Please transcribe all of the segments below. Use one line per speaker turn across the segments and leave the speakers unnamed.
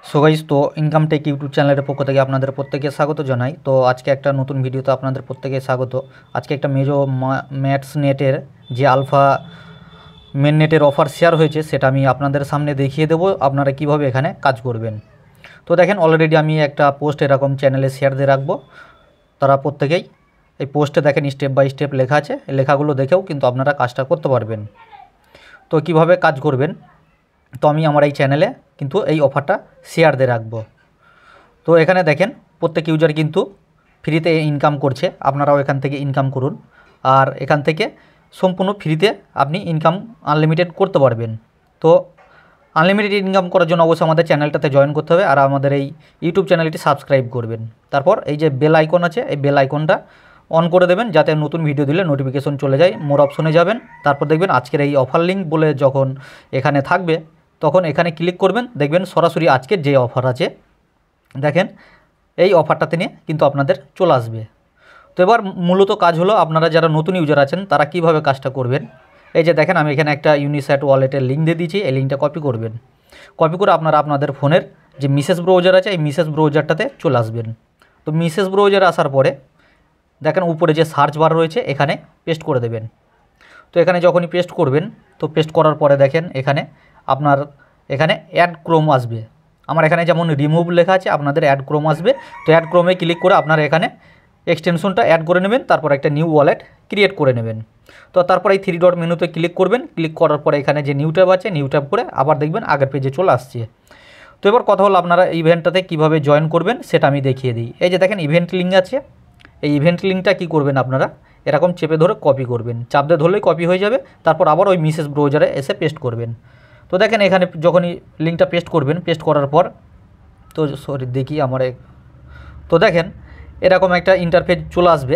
So guys, তো income take YouTube চ্যানেলের পক্ষ থেকে আপনাদের প্রত্যেকে স্বাগত জানাই। তো আজকে একটা নতুন ভিডিওতে আপনাদের প্রত্যেকে স্বাগত। আজকে একটা মেজো ম্যাথস নেটের যে আলফা মেন নেটের অফার শেয়ার হয়েছে সেটা আমি আপনাদের সামনে দেখিয়ে দেবো আপনারা কিভাবে এখানে কাজ করবেন। তো দেখেন, অলরেডি আমি একটা পোস্ট এরকম চ্যানেলে শেয়ার দিয়ে রাখবো। তারা প্রত্যেকেই এই পোস্টে দেখেন স্টেপ বাই স্টেপ লেখা আছে, এই লেখাগুলো দেখেও কিন্তু আপনারা কাজটা করতে পারবেন। তো কিভাবে কাজ করবেন, তো আমি আমার এই চ্যানেলে কিন্তু এই অফারটা শেয়ার দিয়ে রাখবো। তো এখানে দেখেন প্রত্যেক ইউজার কিন্তু ফ্রিতে ইনকাম করছে, আপনারাও এখান থেকে ইনকাম করুন। আর এখান থেকে সম্পূর্ণ ফ্রিতে আপনি ইনকাম আনলিমিটেড করতে পারবেন। তো আনলিমিটেড ইনকাম করার জন্য অবশ্যই আমাদের চ্যানেলটাতে জয়েন করতে হবে আর আমাদের এই ইউটিউব চ্যানেলটি সাবস্ক্রাইব করবেন। তারপর এই যে বেল আইকন আছে, এই বেল আইকনটা অন করে দেবেন যাতে নতুন ভিডিও দিলে নোটিফিকেশন চলে যায়। মোর অপশনে যাবেন, তারপর দেখবেন আজকের এই অফার লিঙ্ক বলে যখন এখানে থাকবে তখন এখানে ক্লিক করবেন, দেখবেন সরাসরি আজকের যে অফার আছে দেখেন এই অফারটাতে নিয়ে কিন্তু আপনাদের চলে আসবে। তো এবার মূলত কাজ হলো আপনারা যারা নতুন ইউজার আছেন তারা কিভাবে কাজটা করবেন। এই যে দেখেন আমি এখানে একটা ইউনিস্যাট ওয়ালেটের লিঙ্ক দিয়ে দিয়েছি, এই লিঙ্কটা কপি করবেন। কপি করে আপনারা আপনাদের ফোনের যে মিসেস ব্রাউজার আছে এই মিসেস ব্রাউজারটাতে চলে আসবেন। তো মিসেস ব্রাউজারে আসার পরে দেখেন উপরে যে সার্চ বার রয়েছে এখানে পেস্ট করে দেবেন। তো এখানে যখনই পেস্ট করবেন, তো পেস্ট করার পরে দেখেন এখানে আপনার এখানে অ্যাড ক্রোম আসবে। আমার এখানে যেমন রিমুভ লেখা আছে, আপনাদের অ্যাড ক্রোম আসবে। তো অ্যাড ক্রোমে ক্লিক করে আপনারা এখানে এক্সটেনশনটা অ্যাড করে নেবেন, তারপর একটা নিউ ওয়ালেট ক্রিয়েট করে নেবেন। তো তারপর এই 3 ডট মেনুতে ক্লিক করবেন, ক্লিক করার পরে এখানে যে নিউ ট্যাব আছে নিউ ট্যাব করে আবার দেখবেন আগের পেজে চলে আসছে। তো এবার কথা হলো আপনারা ইভেন্টটাতে কীভাবে জয়েন করবেন সেটা আমি দেখিয়ে দিই। এই যে দেখেন ইভেন্ট লিঙ্ক আছে, এই ইভেন্ট লিঙ্কটা কী করবেন আপনারা এরকম চেপে ধরে কপি করবেন, চাপ দিয়ে ধরলেই কপি হয়ে যাবে। তারপর আবার ওই মিসেস ব্রাউজারে এসে পেস্ট করবেন। তো দেখেন এখানে যখনই লিঙ্কটা পেস্ট করবেন, পেস্ট করার পর তো দেখি আমার তো দেখেন এরকম একটা ইন্টারফেস চলে আসবে।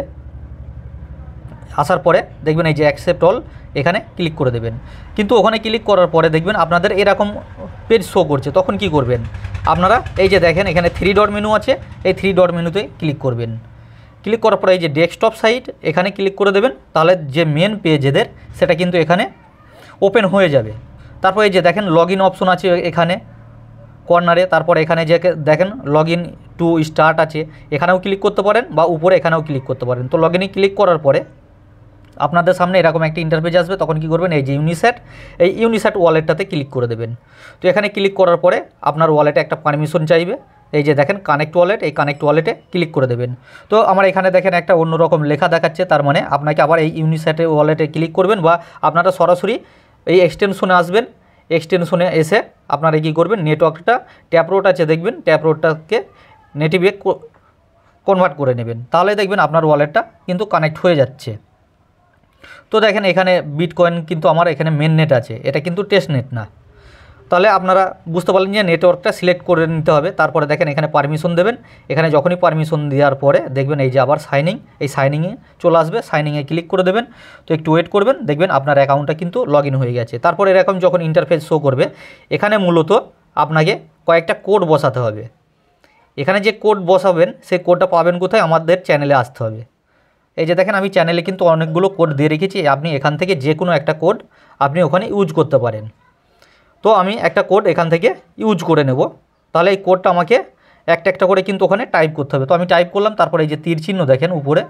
আসার পরে দেখবেন এই যে অ্যাকসেপ্ট অল এখানে ক্লিক করে দেবেন। কিন্তু ওখানে ক্লিক করার পরে দেখবেন আপনাদের এরকম পেজ শো করছে, তখন কি করবেন আপনারা এই যে দেখেন এখানে 3 ডট মেনু আছে, এই 3 ডট মেনুতে ক্লিক করবেন। ক্লিক করার পরে এই যে ডেস্কটপ সাইট এখানে ক্লিক করে দেবেন, তাহলে যে মেন পেজ এদের সেটা কিন্তু এখানে ওপেন হয়ে যাবে। তারপর এই যে দেখেন লগ ইন অপশন আছে এখানে কর্নারে, তারপর এখানে যে দেখেন লগ ইন টু স্টার্ট আছে, এখানেও ক্লিক করতে পারেন বা উপরে এখানেও ক্লিক করতে পারেন। তো লগ ইনে ক্লিক করার পরে আপনাদের সামনে এরকম একটা ইন্টারফেস আসবে, তখন কি করবেন এই যে ইউনিস্যাট ওয়ালেটটাতে ক্লিক করে দেবেন। তো এখানে ক্লিক করার পরে আপনার ওয়ালেটে একটা পারমিশন চাইবে, এই যে দেখেন কানেক্ট ওয়ালেট, এই কানেক্ট ওয়ালেটে ক্লিক করে দেবেন। তো আমার এখানে দেখেন একটা অন্যরকম লেখা দেখাচ্ছে, তার মানে আপনাকে আবার এই ইউনিস্যাটে ওয়ালেটে ক্লিক করবেন বা আপনারা সরাসরি এই এক্সটেনশনে আসবেন। এক্সটেনশনে এসে আপনারা কী করবেন নেটওয়ার্কটা ট্যাপরোড আছে দেখবেন, ট্যাপরোডটাকে নেটিভে কনভার্ট করে নেবেন, তাহলে দেখবেন আপনার ওয়ালেটটা কিন্তু কানেক্ট হয়ে যাচ্ছে। তো দেখেন এখানে বিটকয়েন কিন্তু আমার এখানে মেন নেট আছে, এটা কিন্তু টেস্ট নেট না। তাহলে আপনারা বুঝতে পারলেন যে নেটওয়ার্কটা সিলেক্ট করে নিতে হবে। তারপরে দেখেন এখানে পারমিশন দেবেন, এখানে যখনই পারমিশন দেওয়ার পরে দেখবেন এই যে আবার এই সাইনিংয়ে চলে আসবে, সাইনিংয়ে ক্লিক করে দেবেন। তো একটু ওয়েট করবেন, দেখবেন আপনার অ্যাকাউন্টটা কিন্তু লগ ইন হয়ে গেছে। তারপর এরকম যখন ইন্টারফেস শো করবে এখানে মূলত আপনাকে কয়েকটা কোড বসাতে হবে। এখানে যে কোড বসাবেন সেই কোডটা পাবেন কোথায়, আমাদের চ্যানেলে আসতে হবে। এই যে দেখেন আমি চ্যানেলে কিন্তু অনেকগুলো কোড দিয়ে রেখেছি, আপনি এখান থেকে যে কোনো একটা কোড আপনি ওখানে ইউজ করতে পারেন। তো আমি একটা কোড এখান থেকে ইউজ করে নেব, তাহলে এই কোডটা আমাকে একটা একটা করে কিন্তু ওখানে টাইপ করতে হবে। তো আমি টাইপ করলাম, তারপর এই যে তীর চিহ্ন দেখেন উপরে,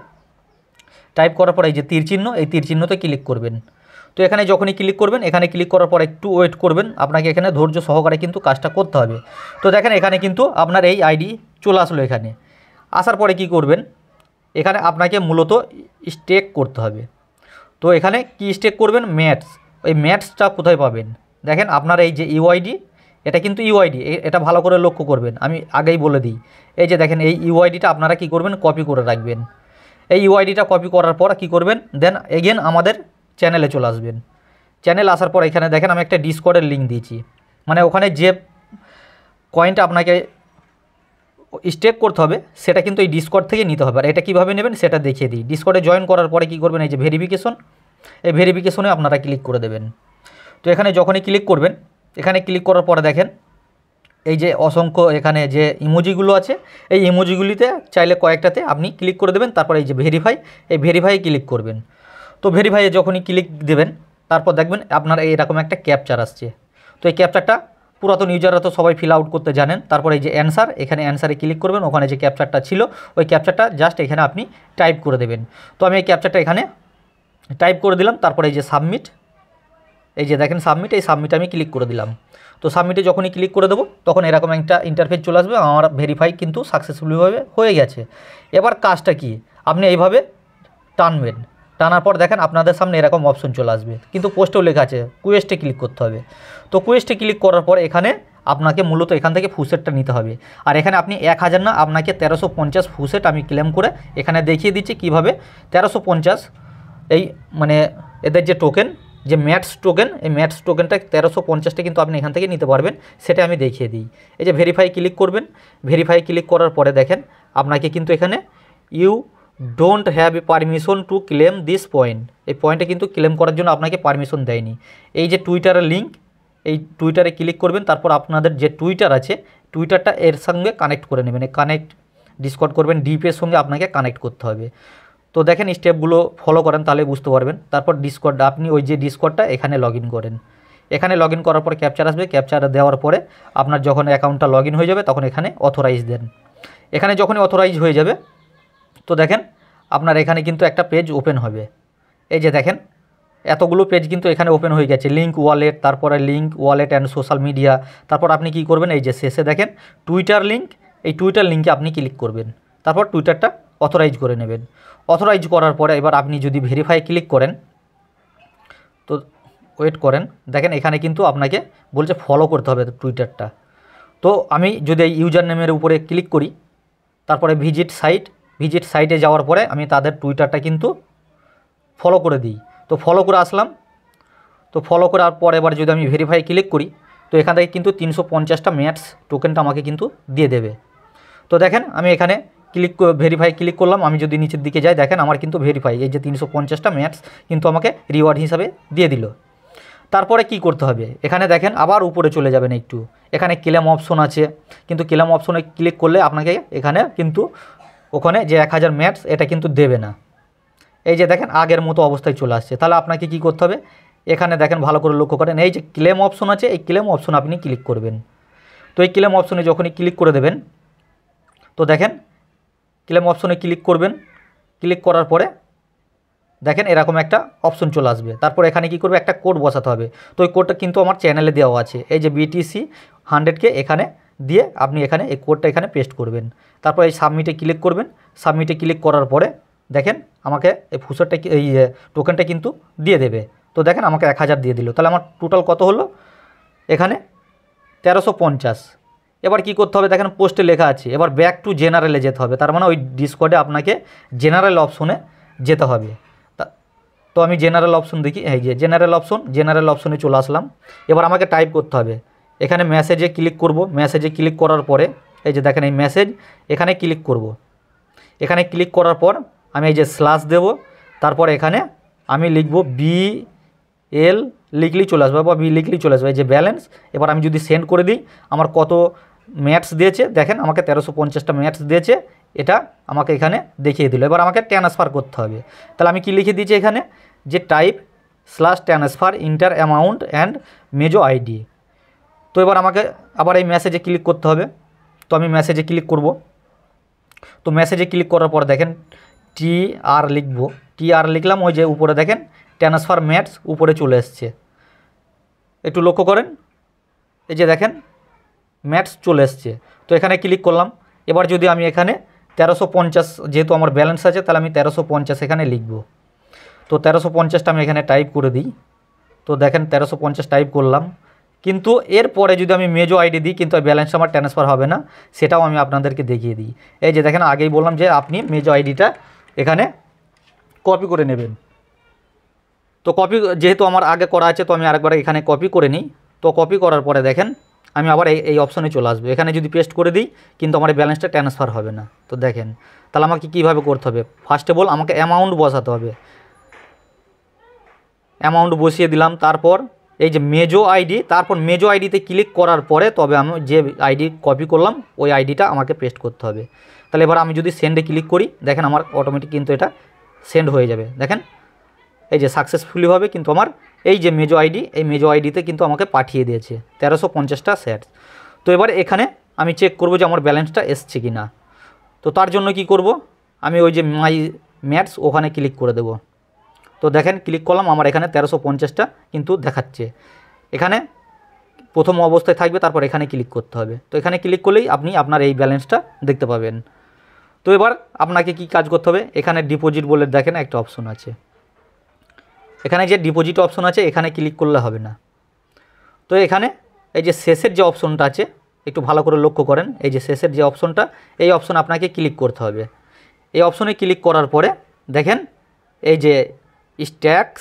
টাইপ করার পর এই যে তীর চিহ্ন, এই তীর চিহ্নতে ক্লিক করবেন। তো এখানে যখনই ক্লিক করবেন, এখানে ক্লিক করার পর একটু ওয়েট করবেন, আপনাকে এখানে ধৈর্য সহকারে কিন্তু কাজটা করতে হবে। তো দেখেন এখানে কিন্তু আপনার এই আইডি চলে আসলো। এখানে আসার পরে কি করবেন, এখানে আপনাকে মূলত স্টেক করতে হবে। তো এখানে কি স্টেক করবেন, ম্যাটস। ওই ম্যাটসটা কোথায় পাবেন দেখেন আপনার এই যে ইউআইডি, এটা কিন্তু ইউআইডি, এটা ভালো করে লক্ষ্য করবেন, আমি আগেই বলে দিই। এই যে দেখেন এই ইউআইডিটা আপনারা কি করবেন কপি করে রাখবেন। এই ইউআইডিটা কপি করার পর কি করবেন, দেন এগেন আমাদের চ্যানেলে চলে আসবেন। চ্যানেল আসার পর এখানে দেখেন আমি একটা ডিসকর্ডের লিঙ্ক দিয়েছি, মানে ওখানে যে কয়েনটা আপনাকে স্টেক করতে হবে সেটা কিন্তু এই ডিসকর্ড থেকে নিতে হবে। আর এটা কীভাবে নেবেন সেটা দেখিয়ে দিই। ডিসকর্ডে জয়েন করার পরে কী করবেন, এই যে ভেরিফিকেশন, এই ভেরিফিকেশনে আপনারা ক্লিক করে দেবেন। তো এখানে যখনই ক্লিক করবেন, এখানে ক্লিক করার পরে দেখেন এই যে অসংখ্য এখানে যে ইমোজিগুলো আছে, এই ইমোজিগুলিতে চাইলে কয়েকটাতে আপনি ক্লিক করে দেবেন। তারপর এই যে ভেরিফাই, এই ভেরিফাই ক্লিক করবেন। তো ভেরিফাইয়ে যখনই ক্লিক দেবেন তারপর দেখবেন আপনার এইরকম একটা ক্যাপচার আসছে। তো এই ক্যাপচারটা পুরাতন ইউজাররা তো সবাই ফিল আউট করতে জানেন। তারপরে এই যে অ্যান্সার, এখানে অ্যান্সারে ক্লিক করবেন, ওখানে যে ক্যাপচারটা ছিল ওই ক্যাপচারটা জাস্ট এখানে আপনি টাইপ করে দেবেন। তো আমি এই ক্যাপচারটা এখানে টাইপ করে দিলাম। তারপরে এই যে সাবমিট, এই যে দেখেন সাবমিট, এই সাবমিটে আমি ক্লিক করে দিলাম। তো সাবমিটে যখনই ক্লিক করে দেবো তখন এরকম একটা ইন্টারফেস চলে আসবে, আমার ভেরিফাই কিন্তু সাকসেসফুলিভাবে হয়ে গেছে। এবার কাজটা কি, আপনি এইভাবে টানবেন, টানার পর দেখেন আপনাদের সামনে এরকম অপশন চলে আসবে, কিন্তু পোস্টেও লেখা আছে কুয়েস্টে ক্লিক করতে হবে। তো কুয়েস্টে ক্লিক করার পর এখানে আপনাকে মূলত এখান থেকে ফুসেটটা নিতে হবে। আর এখানে আপনি 1000 না, আপনাকে 1350 ফুসেট আমি ক্লেম করে এখানে দেখিয়ে দিচ্ছি কীভাবে 1350 এই মানে এদের যে টোকেন, যে ম্যাটস টোকেন, এই ম্যাটস টোকেনটা 1350টা কিন্তু আপনি এখান থেকে নিতে পারবেন, সেটা আমি দেখিয়ে দিই। এই যে ভেরিফাই ক্লিক করবেন, ভেরিফাই ক্লিক করার পরে দেখেন আপনাকে কিন্তু এখানে you don't have a permission to claim this point, এই পয়েন্টে কিন্তু ক্লেম করার জন্য আপনাকে পারমিশন দেয়নি। এই যে টুইটারের লিঙ্ক, এই টুইটারে ক্লিক করবেন, তারপর আপনাদের যে টুইটার আছে টুইটারটা এর সঙ্গে কানেক্ট করে নেবেন, কানেক্ট ডিসকর্ড করবেন, ডিপের সঙ্গে আপনাকে কানেক্ট করতে হবে। তো দেখেন স্টেপগুলো ফলো করেন তাহলে বুঝতে পারবেন। তারপর ডিসকর্ড, আপনি ওই যে ডিসকর্ডটা এখানে লগ ইন করেন, এখানে লগ ইন করার পর ক্যাপচার আসবে, ক্যাপচার দেওয়ার পরে আপনার যখন অ্যাকাউন্টটা লগ ইন হয়ে যাবে তখন এখানে অথরাইজ দেন। এখানে যখনই অথরাইজ হয়ে যাবে তো দেখেন আপনার এখানে কিন্তু একটা পেজ ওপেন হবে। এই যে দেখেন এতগুলো পেজ কিন্তু এখানে ওপেন হয়ে গেছে, লিঙ্ক ওয়ালেট, তারপরে link wallet and social media. তারপর আপনি কি করবেন, এই যে শেষে দেখেন টুইটার লিঙ্ক, এই টুইটার লিঙ্কে আপনি ক্লিক করবেন, তারপর টুইটারটা অথরাইজ করে নেবেন। অথরাইজ করার পরে এবার আপনি যদি ভেরিফাই ক্লিক করেন, তো ওয়েট করেন, দেখেন এখানে কিন্তু আপনাকে বলছে ফলো করতে হবে টুইটারটা। তো আমি যদি এই ইউজার নেমের উপরে ক্লিক করি, তারপরে ভিজিট সাইটে যাওয়ার পরে আমি তাদের টুইটারটা কিন্তু ফলো করে দিই। তো ফলো করে আসলাম, তো ফলো করার পর এবার যদি আমি ভেরিফাই ক্লিক করি তো এখান থেকে কিন্তু 350টা ম্যাটস টোকেনটা আমাকে কিন্তু দিয়ে দেবে। তো দেখেন আমি এখানে ভেরিফাই ক্লিক করলাম, আমি যদি নিচের দিকে যাই দেখেন আমার কিন্তু ভেরিফাই, এই যে 350টা ম্যাটস কিন্তু আমাকে রিওয়ার্ড হিসাবে দিয়ে দিল। তারপরে কি করতে হবে, এখানে দেখেন আবার উপরে চলে যাবেন একটু, এখানে ক্লেম অপশন আছে, কিন্তু ক্লেম অপশনে ক্লিক করলে আপনাকে এখানে কিন্তু ওখানে যে 1000 ম্যাটস এটা কিন্তু দেবে না। এই যে দেখেন আগের মতো অবস্থায় চলে আসছে। তাহলে আপনাকে কি করতে হবে, এখানে দেখেন ভালো করে লক্ষ্য করেন, এই যে ক্লেম অপশন আছে এই ক্লেম অপশন আপনি ক্লিক করবেন। তো এই ক্লেম অপশনে যখনই ক্লিক করে দেবেন তো দেখেন ক্লেম অপশনে ক্লিক করবেন, ক্লিক করার পরে দেখেন এরকম একটা অপশন চলে আসবে। তারপর এখানে কি করবে, একটা কোড বসাতে হবে। তো ওই কোডটা কিন্তু আমার চ্যানেলে দেওয়া আছে, এই যে BTC 100K এখানে দিয়ে আপনি এখানে এই কোডটা এখানে পেস্ট করবেন। তারপর এই সাবমিটে ক্লিক করবেন, সাবমিটে ক্লিক করার পরে দেখেন আমাকে এই ফুসেটটা এই টোকেনটা কিন্তু দিয়ে দেবে। তো দেখেন আমাকে 1000 দিয়ে দিল, তাহলে আমার টোটাল কত হলো এখানে 1350। এবার কি করতে হবে, দেখেন পোস্টে লেখা আছে এবার ব্যাক টু জেনারেলে যেতে হবে, তার মানে ওই ডিসকর্ডে আপনাকে জেনারেল অপশনে যেতে হবে। তো আমি জেনারেল অপশন দেখি, এই যে জেনারেল অপশনে চলে আসলাম। এবার আমাকে টাইপ করতে হবে, এখানে মেসেজে ক্লিক করব, মেসেজে ক্লিক করার পরে এই যে দেখেন এই মেসেজ, এখানে ক্লিক করব। এখানে ক্লিক করার পর আমি এই যে স্ল্যাশ দেব, তারপর এখানে আমি লিখব BL লিখলেই চলে আসবে বা B লিখলেই চলে আসবে, এই যে ব্যালেন্স। এবার আমি যদি সেন্ড করে দিই আমার কত ম্যাটস দিয়েছে, দেখেন আমাকে 1350টা ম্যাটস দিয়েছে, এটা আমাকে এখানে দেখিয়ে দিল। এবার আমাকে ট্রান্সফার করতে হবে, তাহলে আমি কি লিখে দিয়েছি এখানে যে type /transfer inter amount and মেজো আইডি। তো এবার আমাকে আবার এই মেসেজে ক্লিক করতে হবে, তো আমি মেসেজে ক্লিক করব। তো মেসেজে ক্লিক করার পর দেখেন TR লিখব, TR লিখলাম, ওই যে উপরে দেখেন ট্রান্সফার ম্যাটস উপরে চলে এসছে, একটু লক্ষ্য করেন, এই যে দেখেন ম্যাটস চলে এসছে। তো এখানে ক্লিক করলাম। এবার যদি আমি এখানে 1350 যেহেতু আমার ব্যালেন্স আছে তাহলে আমি 1350 এখানে লিখব। তো 1350টা আমি এখানে টাইপ করে দিই। তো দেখেন 1350 টাইপ করলাম, কিন্তু এরপরে যদি আমি মেজো আইডি দিই কিন্তু ব্যালেন্স আমার ট্রান্সফার হবে না, সেটাও আমি আপনাদেরকে দেখিয়ে দিই। এই যে দেখেন আগেই বললাম যে আপনি মেজো আইডিটা এখানে কপি করে নেবেন। তো কপি যেহেতু আমার আগে করা আছে তো আমি আরেকবার এখানে কপি করে নিই। তো কপি করার পরে দেখেন আমি আবার এই অপশনে চলে আসবে, এখানে যদি পেস্ট করে দিই কিন্তু আমার এই ব্যালেন্সটা ট্রান্সফার হবে না। তো দেখেন তাহলে আমাকে কীভাবে করতে হবে, ফার্স্ট অফ অল আমাকে অ্যামাউন্ট বসাতে হবে, অ্যামাউন্ট বসিয়ে দিলাম। তারপর এই যে মেজো আইডি, তারপর মেজো আইডিতে ক্লিক করার পরে তবে আমি যে আইডি কপি করলাম ওই আইডিটা আমাকে পেস্ট করতে হবে। তাহলে এবার আমি যদি সেন্ডে ক্লিক করি দেখেন আমার অটোমেটিক কিন্তু এটা সেন্ড হয়ে যাবে। দেখেন এই যে সাকসেসফুলি হবে কিন্তু আমার এই যে মেজো আইডি, এই মেজো আইডিতে কিন্তু আমাকে পাঠিয়ে দিয়েছে 1350টা শেয়ার। তো এবার এখানে আমি চেক করব যে আমার ব্যালেন্সটা এসছে কি না। তো তার জন্য কি করব, আমি ওই যে মাই ম্যাটস ওখানে ক্লিক করে দেব। তো দেখেন ক্লিক করলাম, আমার এখানে 1350টা কিন্তু দেখাচ্ছে। এখানে প্রথম অবস্থায় থাকবে, তারপর এখানে ক্লিক করতে হবে। তো এখানে ক্লিক করলেই আপনি আপনার এই ব্যালেন্সটা দেখতে পাবেন। তো এবার আপনাকে কি কাজ করতে হবে, এখানে ডিপোজিট বলে দেখেন একটা অপশন আছে, এখানে যে ডিপোজিট অপশন আছে এখানে ক্লিক করলে হবে না। তো এখানে এই যে শেষের যে অপশনটা আছে একটু ভালো করে লক্ষ্য করেন, এই যে শেষের যে অপশনটা, এই অপশনে আপনাকে ক্লিক করতে হবে। এই অপশনে ক্লিক করার পরে দেখেন এই যে স্ট্যাক্স,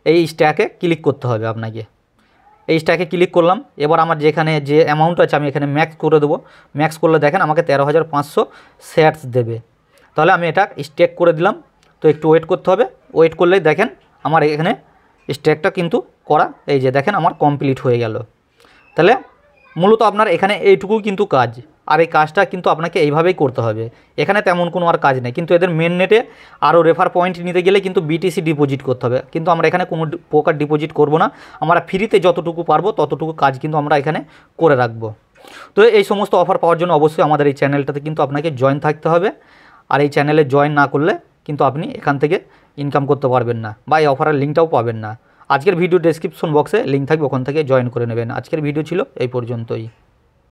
এই স্ট্যাকে ক্লিক করতে হবে আপনাকে। এই স্ট্যাকে ক্লিক করলাম, এবার আমার যেখানে যে অ্যামাউন্ট আছে আমি এখানে ম্যাক্স করে দেবো। ম্যাক্স করলে দেখেন আমাকে 13,500 শেয়ারস দেবে। তাহলে আমি এটা স্ট্যাক করে দিলাম। তো একটু ওয়েট করতে হবে, ওয়েট করলেই দেখেন আমার এখানে স্ট্যাকটা কিন্তু করা, এই যে দেখেন আমার কমপ্লিট হয়ে গেল। তাহলে মূলত আপনার এখানে এইটুকু কিন্তু কাজ, আর এই কাজটা কিন্তু আপনাকে এইভাবেই করতে হবে। এখানে তেমন কোনো আর কাজ নেই, কিন্তু এদের মেন নেটে আরও রেফার পয়েন্ট নিতে গেলে কিন্তু বিটিসি ডিপোজিট করতে হবে, কিন্তু আমরা এখানে কোনো প্রকার ডিপোজিট করব না। আমরা ফ্রিতে যতটুকু পারবো ততটুকু কাজ কিন্তু আমরা এখানে করে রাখবো। তো এই সমস্ত অফার পাওয়ার জন্য অবশ্যই আমাদের এই চ্যানেলটাতে কিন্তু আপনাকে জয়েন থাকতে হবে। আর এই চ্যানেলে জয়েন না করলে কিন্তু আপনি এখান থেকে ইনকাম করতে পারবেন না, বা এই অফারের লিঙ্কটাও পাবেন না। আজকের ভিডিও ডেসক্রিপশন বক্সে লিঙ্ক থাকবে, ওখান থেকে জয়েন করে নেবেন। আজকের ভিডিও ছিল এই পর্যন্তই।